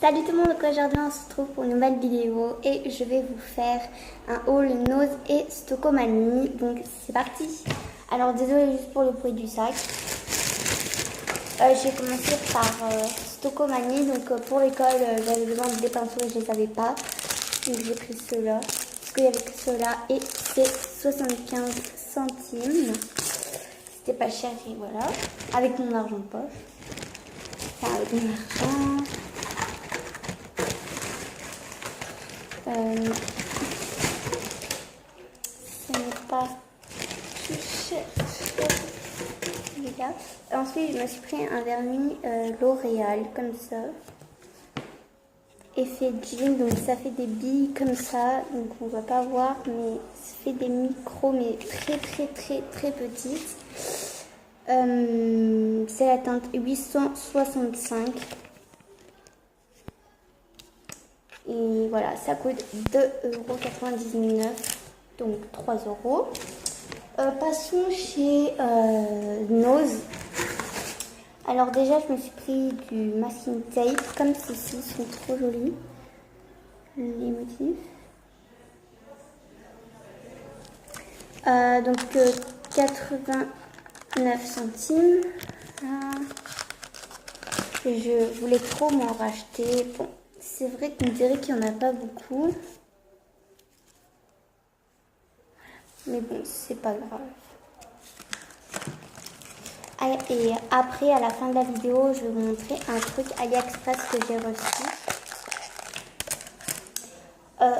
Salut tout le monde, donc aujourd'hui on se retrouve pour une nouvelle vidéo et je vais vous faire un haul Nose et Stocomanie. Donc c'est parti. Alors désolé juste pour le bruit du sac. J'ai commencé par Stocomanie. Donc pour l'école j'avais besoin des pinceaux et je les avais pas. Donc j'ai pris ceux-là parce qu'il y avait que ceux-là et c'est 75 centimes. C'était pas cher et voilà. Avec mon argent de poche. Enfin avec mon argent. Ce n'est pas tout cher. Ensuite, je me suis pris un vernis L'Oréal, comme ça. Effet jean, donc ça fait des billes comme ça. Donc on ne va pas voir, mais ça fait des micros, mais très petites. C'est la teinte 865. Et voilà, ça coûte 2,99 €, donc 3 €. Passons chez Nose. Alors déjà, je me suis pris du masking tape, comme ceci, ils sont trop jolis, les motifs. Donc 89 centimes. Je voulais trop m'en racheter. Bon, c'est vrai qu'on dirait qu'il n'y en a pas beaucoup. Mais bon, c'est pas grave. Et après, à la fin de la vidéo, je vais vous montrer un truc AliExpress que j'ai reçu.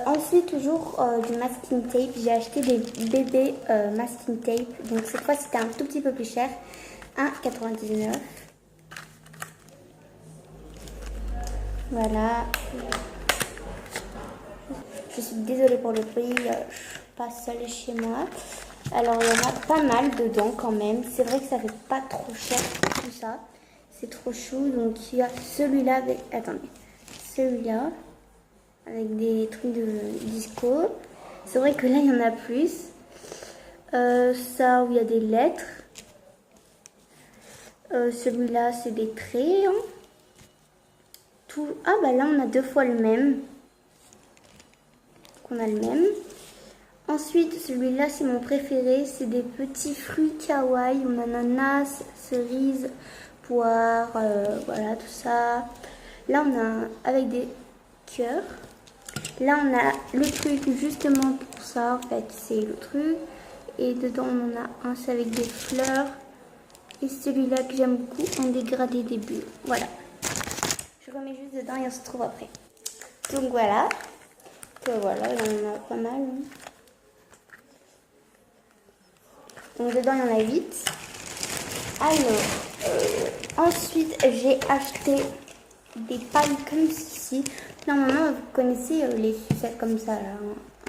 Ensuite, toujours du masking tape. J'ai acheté des bébés masking tape. Donc cette fois, c'était un tout petit peu plus cher. 1,99 €. Voilà. Je suis désolée pour le prix, je suis pas seule chez moi. Alors il y en a pas mal dedans quand même. C'est vrai que ça fait pas trop cher tout ça. C'est trop chou. Donc il y a celui-là avec... Attendez. Celui-là. Avec des trucs de disco. C'est vrai que là il y en a plus. Ça où il y a des lettres. Celui-là c'est des traits. Hein. Tout... Ah bah là on a 2 fois le même. On a le même. Ensuite, celui-là, c'est mon préféré. C'est des petits fruits kawaii. On a ananas, cerise, poire, voilà, tout ça. Là, on a avec des cœurs. Là, on a le truc justement pour ça. En fait, c'est le truc. Et dedans, on en a un, c'est avec des fleurs. Et celui-là que j'aime beaucoup, en dégradé des bulles. Voilà. Je remets juste dedans et on se retrouve après. Donc, voilà. Voilà, il y en a pas mal. Donc dedans, il y en a 8. Alors, ensuite, j'ai acheté des pailles comme ceci. Normalement, vous connaissez les sucettes comme ça, là,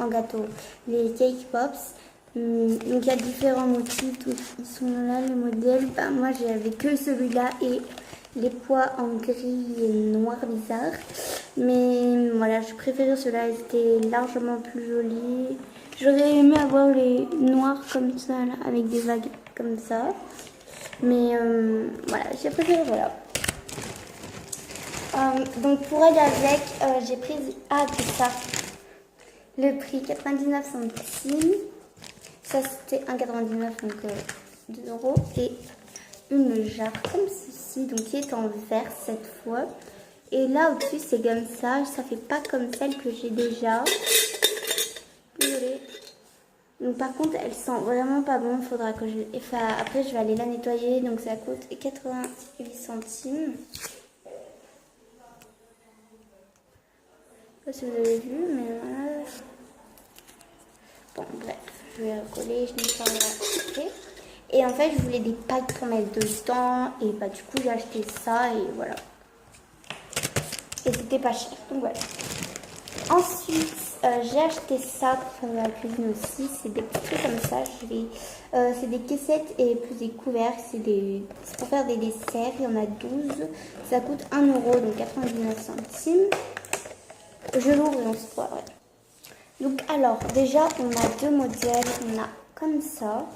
en gâteau. Les cake pops. Donc, il y a différents motifs. Donc, ils sont là, les modèles. Bah, moi, j'avais que celui-là et les pois en gris et noir bizarre. Mais voilà, je préférais ceux-là, ils étaient largement plus jolis. J'aurais aimé avoir les noirs comme ça, là, avec des vagues comme ça. Mais voilà, j'ai préféré, voilà. Donc pour aller avec, j'ai pris, c'est ça, le prix 99 centimes. Ça c'était 1,99 €, donc 2 €. Et une jarre comme ceci, donc qui est en verre cette fois. Et là au-dessus c'est comme ça fait pas comme celle que j'ai déjà. Désolée. Donc par contre elles sentent vraiment pas bon, faudra que je... Enfin, après je vais aller la nettoyer, donc ça coûte 88 centimes. Je sais pas si vous avez vu, mais voilà. Bon bref, je vais recoller, je nettoierai après. Et en fait je voulais des pailles pour mettre dedans, et bah du coup j'ai acheté ça et voilà. Et c'était pas cher, donc voilà. Ensuite, j'ai acheté ça pour faire la cuisine aussi. C'est des petits trucs comme ça. C'est des caissettes et plus des couvercles. C'est pour faire des desserts. Il y en a 12. Ça coûte 1 €, donc 99 centimes. Je l'ouvre et on se voit. Ouais. Donc alors, déjà, on a 2 modèles. On a comme ça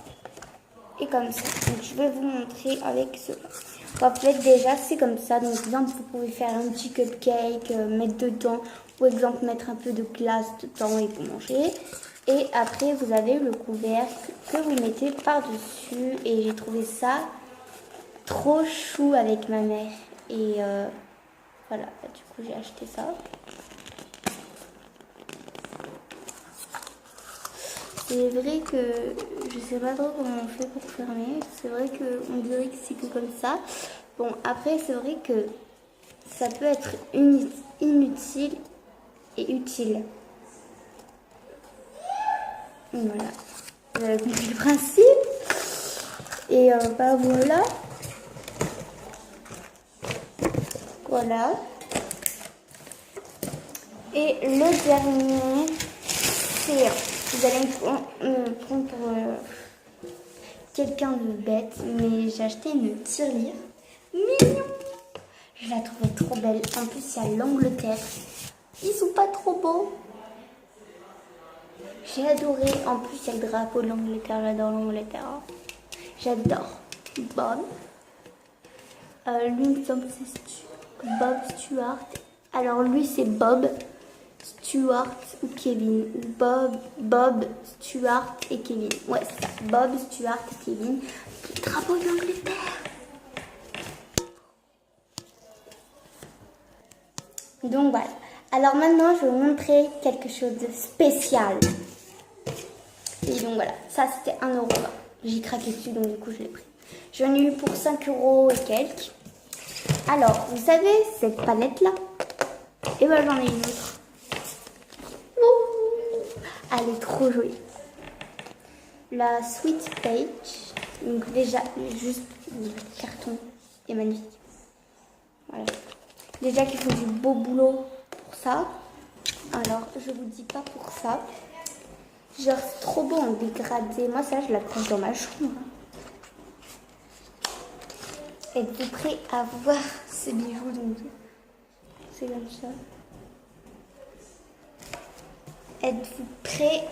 et comme ça. Donc je vais vous montrer avec cela. En fait, déjà, c'est comme ça. Donc, exemple, vous pouvez faire un petit cupcake, mettre dedans, ou exemple, mettre un peu de glace dedans et vous mangez. Et après, vous avez le couvercle que vous mettez par-dessus. Et j'ai trouvé ça trop chou avec ma mère. Et voilà, du coup, j'ai acheté ça. C'est vrai que je sais pas trop comment on fait pour fermer. C'est vrai qu'on dirait que c'est que comme ça. Bon, après, c'est vrai que ça peut être inutile et utile. Voilà. Vous avez compris le principe. Et bah voilà. Voilà. Et le dernier, c'est... Vous allez me prendre pour quelqu'un de bête, mais j'ai acheté une tirelire. Mignon! Je la trouvais trop belle. En plus, il y a l'Angleterre. Ils sont pas trop beaux. J'ai adoré. En plus, il y a le drapeau de l'Angleterre. J'adore l'Angleterre. J'adore. Bob. Lui, il me semble que c'est Bob Stewart. Alors, lui, c'est Bob Stewart ou Kevin. Bob Stewart et Kevin. Ouais, c'est ça. Bob Stewart et Kevin. Le drapeau de l'Angleterre. Donc voilà. Alors maintenant, je vais vous montrer quelque chose de spécial. Et donc voilà, ça c'était 1 €. J'ai craqué dessus, donc du coup je l'ai pris. J'en ai eu pour 5 € et quelques. Alors, vous savez, cette palette-là, et ben j'en ai une autre. Ouh, elle est trop jolie. La Sweet Peach. Donc déjà, juste le carton est magnifique. Voilà. Déjà qu'il faut du beau boulot pour ça. Alors, je vous dis pas pour ça. Genre, c'est trop beau en dégradé. Moi, ça, je l'accroche dans ma chambre. Êtes-vous prêts à voir ce bijou? Donc, c'est comme ça. Êtes-vous prêts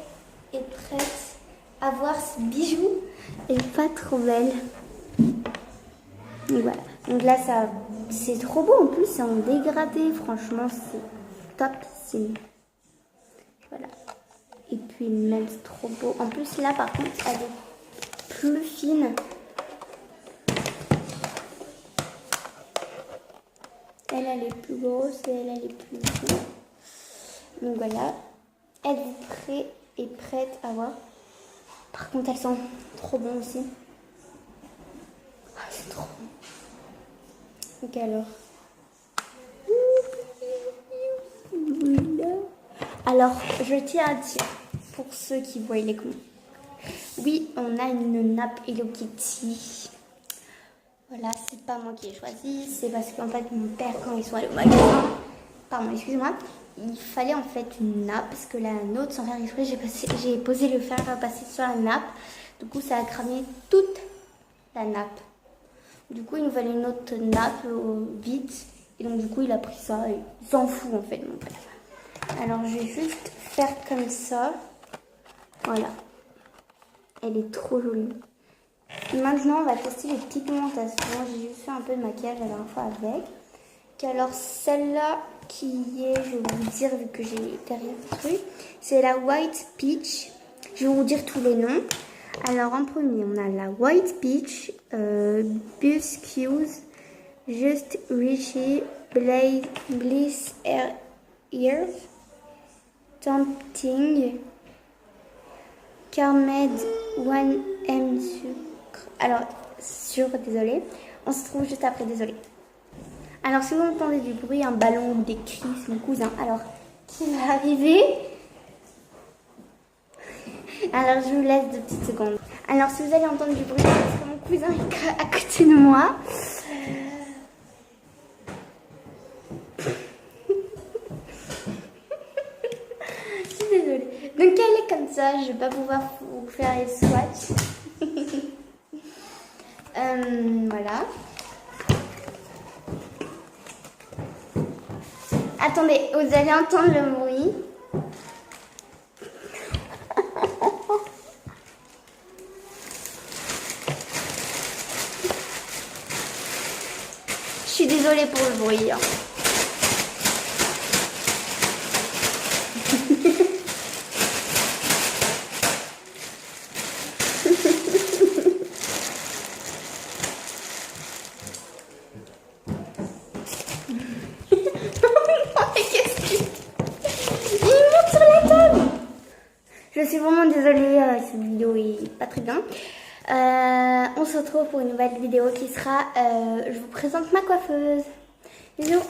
et prêtes à voir ce bijou? Elle est pas trop belle. Donc voilà. Donc là, ça, c'est trop beau. En plus, c'est en dégradé. Franchement, c'est top. Voilà. Et puis même, c'est trop beau. En plus, là, par contre, elle est plus fine. Elle est plus grosse et elle est plus fine. Donc voilà. Êtes-vous prêts et prêtes à voir? Par contre, elles sont trop bon aussi. Ah, c'est trop bon. Donc alors. Alors, je tiens à dire, pour ceux qui voient les coups, oui, on a une nappe Hello Kitty. Voilà, c'est pas moi qui ai choisi, c'est parce qu'en fait, mon père, quand ils sont allés au magasin, pardon, excuse-moi, il fallait en fait une nappe, parce que la nôtre, sans faire exprès, j'ai posé le fer à passer sur la nappe. Du coup, ça a cramé toute la nappe. Du coup, il nous fallait une autre nappe vite. Et donc, du coup, il a pris ça et il s'en fout en fait, mon père. Alors, je vais juste faire comme ça. Voilà. Elle est trop jolie. Maintenant, on va tester les pigmentations. J'ai juste fait un peu de maquillage la dernière fois avec. Alors, celle-là qui est, je vais vous dire, vu que j'ai derrière le truc, c'est la White Peach. Je vais vous dire tous les noms. Alors, en premier, on a la White Peach, Buscuse, Just Richie, Bliss Earth, Tempting, Carmed 1M sucre. Alors, désolé. On se trouve juste après, désolé. Alors, si vous entendez du bruit, un ballon ou des cris, c'est mon cousin. Alors, qui va arriver? Alors, je vous laisse 2 petites secondes. Alors, si vous allez entendre du bruit, c'est parce que mon cousin est à côté de moi. Je suis désolée. Donc, elle est comme ça. Je ne vais pas pouvoir vous faire les swatchs. Voilà. Attendez, vous allez entendre le bruit. Désolée pour le bruit. Hein. Je suis vraiment désolée, cette vidéo est pas très bien. On se retrouve pour une nouvelle vidéo qui sera, je vous présente ma coiffeuse. Bisous.